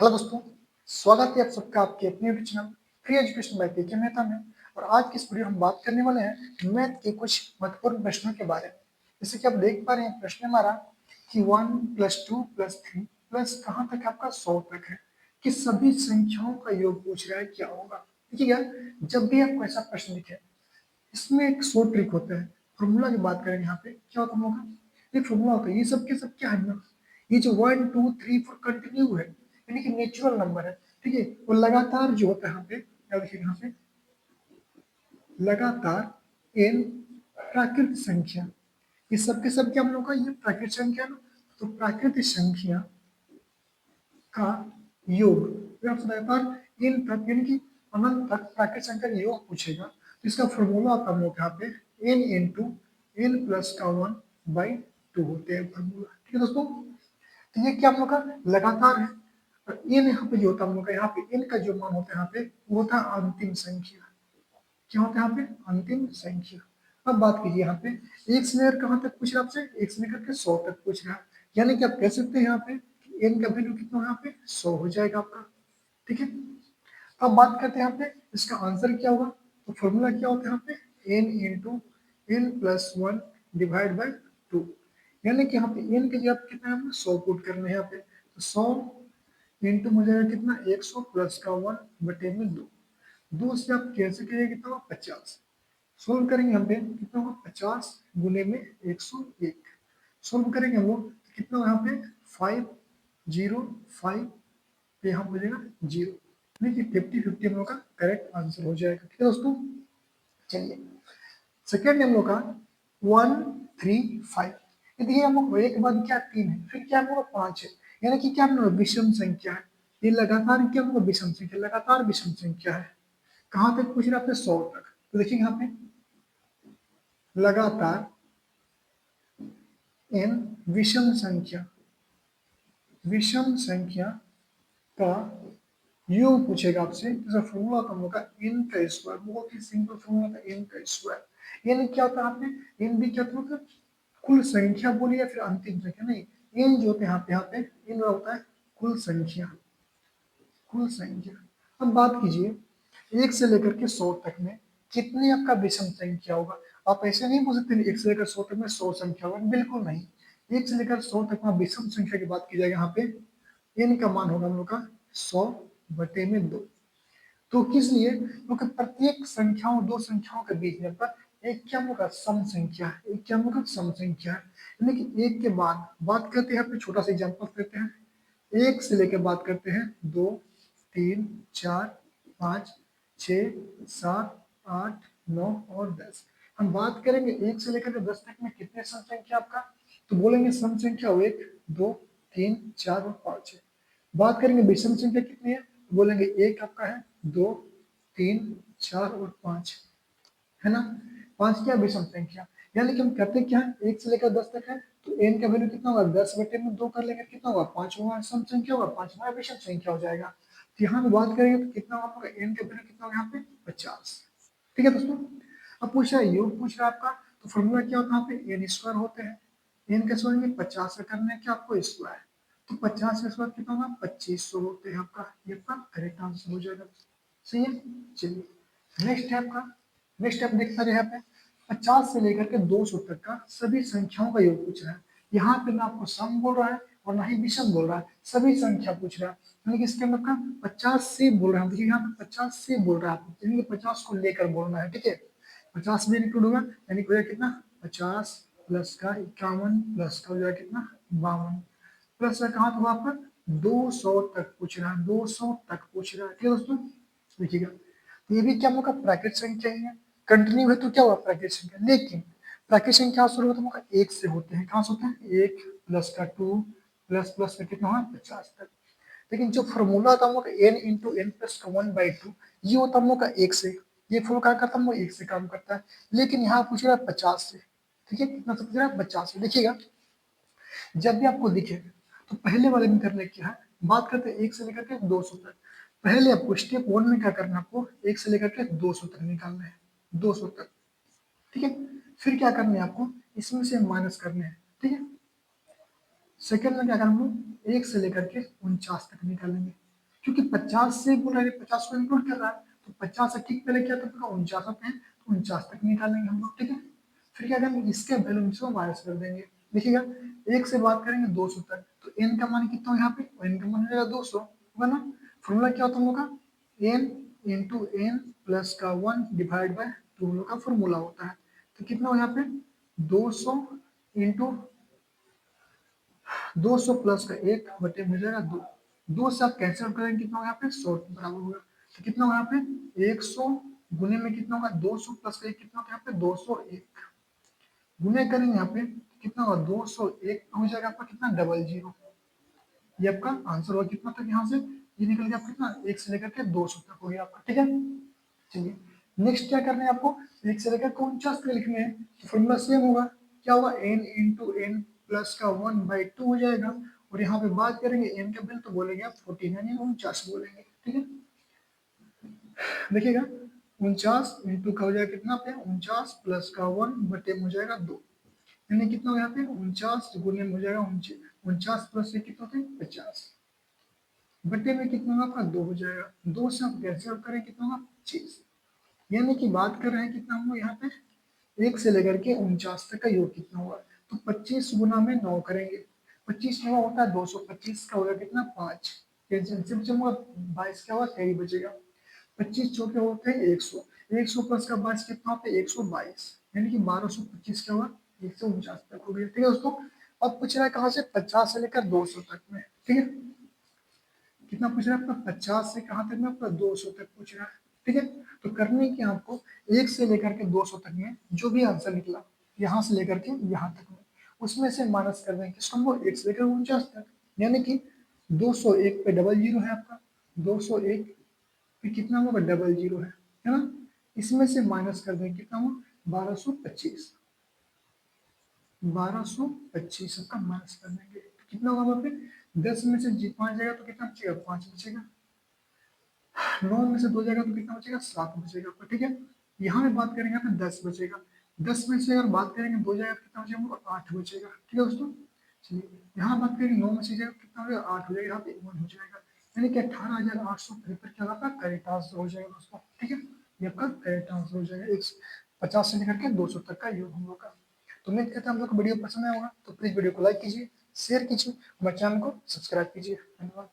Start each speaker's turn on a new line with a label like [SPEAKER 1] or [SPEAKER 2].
[SPEAKER 1] Hello दोस्तों, स्वागत है आप सबका आपके अपने YouTube channel free education by PK Mehta में। और आज की इस वीडियो हम बात करने वाले हैं मैथ के कुछ महत्वपूर्ण प्रश्नों के बारे में। जैसे कि आप देख पा रहे हैं प्रश्न हमारा कि 1 + 2 + 3 प्लस कहाँ तक आपका 100 तक है कि सभी संख्याओं का योग पूछ रहा है क्या होगा। देखिएगा, जब भी आपको ऐसा प्रश्न दिखे इसमें एक शो ट्रिक होता है। फॉर्मूला की बात करें यहाँ पे क्या होता होगा, एक फॉर्मूला होता है। ये सब के सब क्या है ना, ये जो 1 2 3 4 कंटिन्यू है यानी कि नेचुरल नंबर है। ठीक है, और लगातार जो होता है यहाँ पे क्या देखिए यहाँ पे लगातार n प्राकृत संख्या, ये सब के सब क्या हम लोग का ये प्राकृत संख्या ना, तो प्राकृत संख्या का योग आपसे लगातार इन तक यानी कि अनंत तक प्राकृत संख्या का योग पूछेगा। तो इसका फॉर्मूला आता है यहाँ पे n इंटू n प्लस का 1/2 होते हैं फॉर्मूला। ठीक है दोस्तों, तो ये क्या हम लोग का लगातार है। और n यहाँ पे जो होता है हम लोग का यहाँ पे n का जो मान होता है यहाँ पे वो होता है अंतिम संख्या। क्या होता है यहाँ पे अंतिम संख्या। अब बात कीजिए यहाँ पे एक से लेकर कहाँ तक पूछ रहा है आपसे, एक से लेकर के 100 तक पूछ रहा है। यानी कि आप कह सकते हैं यहाँ पे n का वैल्यू कितना हो यहाँ पे 100 हो जाएगा आपका। ठीक है, अब बात करते हैं यहाँ पे इसका आंसर क्या होगा। तो फॉर्मूला क्या होता है यहाँ पे n into n plus 1 divide by 2। यानी कि यहाँ पे n के लिए आप कितना है 100 पुट करना है यहाँ पे, तो 100 इंटू हो जाएगा कितना 100 प्लस का 1/2। 2 से आप कैसे करिए कितना होगा 50। सोल्व करेंगे हम पे कितना होगा 50 गुने में 101। सोल्व करेंगे हम लोग तो कितना होगा यहाँ पे 505 पे यहाँ हो जाएगा 0। देखिए 50-50 हम लोग का करेक्ट आंसर हो जाएगा। ठीक है दोस्तों, चलिए सेकेंड हम लोग का 135। देखिए हम लोग एक के बाद क्या 3 है, फिर क्या हम लोग 5 है, यानी कि क्या हम लोग विषम संख्या है। ये लगातार क्या हम लोग विषम संख्या, लगातार विषम संख्या है। कहाँ तक पूछ रहे हैं आपने 100 तक। तो देखिए यहाँ पे लगातार n विषम संख्या का योग पूछेगा आपसे। जैसे फॉर्मूला का होगा n का स्क्वायर, बहुत ही सिंपल फॉर्मूला था n का स्क्वायर। यानी क्या होता है आपने n भी क्या होता है कुल संख्या बोली या फिर अंतिम संख्या, नहीं n जो होते हैं यहाँ पे n होता है कुल संख्या, कुल संख्या। अब बात कीजिए 1 से लेकर के 100 तक में कितनी आपका विषम संख्या होगा। आप ऐसे नहीं बोल सकते 1 से लेकर 100 तक में 100 संख्या होगा, बिल्कुल नहीं। 1 से लेकर 100 तक में विषम संख्या की बात की जाएगी यहाँ पे n का मान होगा हम लोग का 100/2। तो किस लिए, क्योंकि प्रत्येक संख्याओं दो संख्याओं के बीच में पर एक क्या हम लोग का सम संख्या है, एक क्या हम लोग का सम संख्या है। यानी कि एक के बाद बात करते हैं, छोटा सा एग्जाम्पल देते हैं। एक से लेकर बात करते हैं 2 3 4 5 6 7 8 9 और 10। हम बात करेंगे 1 से लेकर 10 तक में कितने सम संख्या आपका, तो बोलेंगे सम संख्या 1 2 3 4 और 5 है। बात करेंगे विषम संख्या कितनी है, बोलेंगे एक आपका है 2 3 4 और 5 है ना। 5 क्या विषम संख्या। यानी कि हम करते क्या है 1 से लेकर 10 तक है, तो n का वैल्यू कितना होगा 10/2 कर लेंगे कितना होगा 5 होगा सम संख्या होगा, 5 हमारा विषम संख्या हो जाएगा। तो यहाँ पे बात करेंगे तो कितना होगा n का वैल्यू कितना होगा यहाँ पे 50। ठीक है दोस्तों, अब पूछ रहा है योग पूछ रहा है आपका, तो फॉर्मूला क्या होता है यहाँ पे n स्क्वायर होते हैं। n का स्क्वायर में 50 का करना है क्या आपको स्क्वायर, तो 50 का स्क्वायर कितना होगा 2500 होते हैं आपका, ये आपका करेक्ट आंसर हो जाएगा। सही है, चलिए नेक्स्ट है आपका, नेक्स्ट आप देख रहे हैं यहाँ पे 50 से लेकर के 200 तक का सभी संख्याओं का योग पूछ रहा है। यहाँ पे ना आपको सम बोल रहा है और ना ही विषम बोल रहा है, सभी संख्या पूछ रहा है। यानी कि इसके अंदर का 50 से बोल रहा है, देखिए यहाँ पे 50 से बोल रहा है, यानी कि 50 को लेकर बोलना है। ठीक है, 50 में इंक्लूड होगा यानी कि कितना 50 प्लस का 51 प्लस का हो जाएगा कितना 52 प्लस का कहाँ तक आपका 200 तक पूछ रहा है, 200 तक पूछ रहा है। ठीक है दोस्तों, देखिएगा तो ये भी क्या हम लोग का प्राकृत संख्या ही है, कंटिन्यू है तो क्या हुआ प्राकृत संख्या। लेकिन प्राकृत संख्या शुरू होता है एक से होते हैं, कहाँ से होते हैं 1 प्लस का 2 प्लस प्लस का कितना हुआ 50 तक। लेकिन जो फॉर्मूला होता है हम लोग का n इंटू n प्लस का 1/2 ये होता है हम लोग का एक से, ये फॉर्मूला क्या करता है हम लोग एक से काम करता है। लेकिन यहाँ पूछ रहा है 50 से। ठीक है, कितना से पूछ रहा है 50 से। देखिएगा जब भी आपको दिखे तो पहले वाले में करने क्या है, बात करते हैं 1 से लेकर के 200 तक। पहले आपको स्टेप 1 में क्या करना है, आपको 1 से लेकर के 200 तक निकालना है, 200 तक। ठीक है, फिर क्या करना है आपको इसमें से माइनस करने हैं। ठीक है, सेकंड में क्या करना है 1 से लेकर के 49 तक निकालेंगे। क्योंकि 50 से बोल रहा है, 50 को इंक्लूड कर रहा है, तो 50 से ठीक पहले क्या था, 49 होते हैं, तो 49 तक निकालेंगे हम लोग, ठीक है। फिर क्या करेंगे, इसके वैल्यू से माइनस कर देंगे। देखिएगा, एक से बात करेंगे 200 तक, तो n का मान कितना हो यहाँ पे, n का मान हो जाएगा 200, होगा ना। फॉर्मूला क्या होता है हम लोग का, n इंटू एन प्लस का 1 डिवाइड बाय 2 हम लोग का फॉर्मूला होता है। तो कितना हो यहाँ पे, 200 इंटू 200 प्लस का 1 बटे में जाएगा 2, 2 से आप कैंसिल करेंगे, कितना होगा यहाँ पे 100 के बराबर होगा। तो कितना होगा यहाँ पे 100 गुने में कितना होगा 200 प्लस का 1 कितना होगा यहाँ पे 201, गुने करेंगे यहाँ पे कितना होगा 201 हो जाएगा आपका कितना, डबल जीरो। ये आपका आंसर होगा कितना तक, यहाँ से ये निकल गया आपका कितना, 1 से लेकर के 200 तक हो गया आपका, ठीक है। चलिए नेक्स्ट क्या करना है आपको, 1 से लेकर 49 तक लिखने हैं, तो फॉर्मूला सेम होगा, क्या होगा n इंटू एन प्लस का 1/2 हो जाएगा, और यहाँ पे बात करेंगे n का वैल्यू तो बोलेंगे आप 49 यानी 49 बोलेंगे, ठीक है। देखिएगा 49 इंटू का हो जाएगा कितना पे 49 प्लस का 1 बटे में हो जाएगा 2, यानी कितना हो यहाँ पे 49 गुने में हो जाएगा 49 प्लस से कितना होता है 50, बटे में कितना होगा आपका 2 हो जाएगा, 2 से आप कैंसिल करें कितना होगा 25, यानी कि बात कर रहे हैं कितना हम लोग यहाँ पे 1 से लेकर के 49 तक का योग कितना हुआ, तो 25 गुना में 9 करेंगे, 25 9 होता है 225 का होगा कितना 5, कैंसिल से 22 क्या होगा 23 बचेगा, 25 चौके होते हैं 100, 100 प्लस का 22 कितना होता है 122, यानी कि 1225 क्या हुआ 149 तक हो गया, ठीक है दोस्तों। अब पूछ रहा है कहाँ से, 50 से लेकर 200 तक में, ठीक है। कितना पूछ रहा है आपका, 50 से कहाँ तक में आपका 200 तक पूछ रहा है, ठीक है। तो करने की आपको 1 से लेकर के 200 तक में जो भी आंसर निकला यहाँ से लेकर के यहाँ तक में, उसमें से माइनस कर देंगे किसको, हमको 1 से लेकर 49 तक, यानी कि 201 पे डबल जीरो है आपका, 201 पे कितना होगा डबल जीरो है ना, इसमें से माइनस कर देंगे कितना हुआ 1225, 1225 का माइनस कर देंगे तो कितना होगा वहाँ पे, 10 में से 5 जाएगा तो कितना बचेगा 5 बचेगा, 9 में से 2 जाएगा तो कितना बचेगा 7 बचेगा आपका, ठीक है। यहाँ पे बात करेंगे तो 10 बचेगा, 10 में से अगर बात करेंगे 2 जाएगा तो कितना बचेगा 8 बचेगा, ठीक है दोस्तों। चलिए यहाँ बात करेंगे 9 में से जाएगा कितना हो जाएगा 8 हो जाएगा, यहाँ पे 1 हो जाएगा, यानी कि 18,873 क्या होगा करेक्ट आंसर हो जाएगा दोस्तों, ठीक है। ये आपका करेक्ट आंसर हो जाएगा 50 से लेकर के 200 तक का योग हम लोग का। तो उम्मीद करता हूँ हम लोग को वीडियो पसंद आया होगा, तो प्लीज वीडियो को लाइक कीजिए, शेयर कीजिए, हमारे चैनल को सब्सक्राइब कीजिए, धन्यवाद।